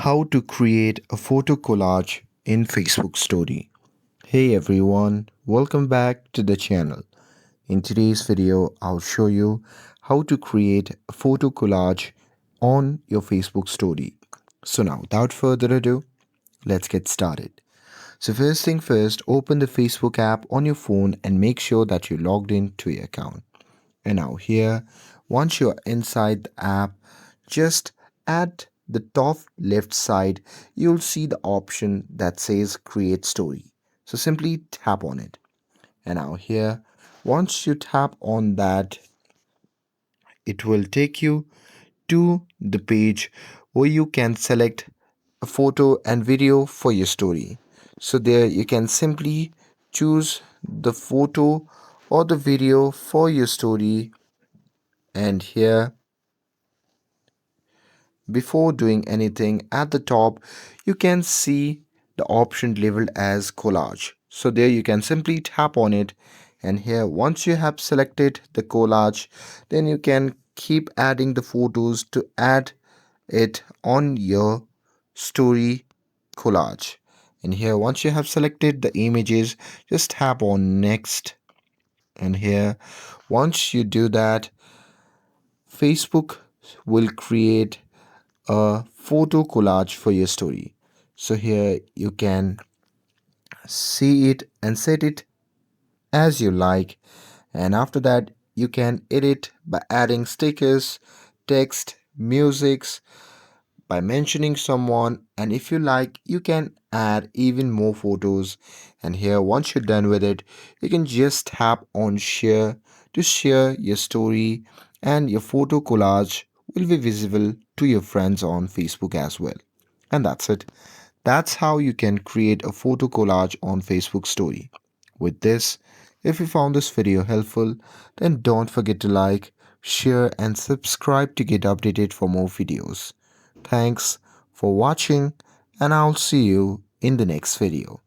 How to create a photo collage in Facebook Story. Hey everyone, welcome back to the channel. In today's video, I'll show you how to create a photo collage on your Facebook Story. So now, without further ado, let's get started. So first thing first, open the Facebook app on your phone and make sure that you're logged in to your account. And now here, once you're inside the app, just at the top left side, you'll see the option that says create story. So simply tap on it. And now here, once you tap on that, it will take you to the page where you can select a photo and video for your story. So there you can simply choose the photo or the video for your story, and here, before doing anything, at the top you can see the option labeled as collage. So there you can simply tap on it, and here once you have selected the collage, then you can keep adding the photos to add it on your story collage. And here once you have selected the images, just tap on next. And here once you do that, Facebook will create a photo collage for your story. So here you can see it and set it as you like, and after that you can edit by adding stickers, text, musics, by mentioning someone, and if you like you can add even more photos. And here once you're done with it, you can just tap on share to share your story, and your photo collage will be visible to your friends on Facebook as well. And that's it. That's how you can create a photo collage on Facebook story. With this, if you found this video helpful, then don't forget to like, share and subscribe to get updated for more videos. Thanks for watching, and I'll see you in the next video.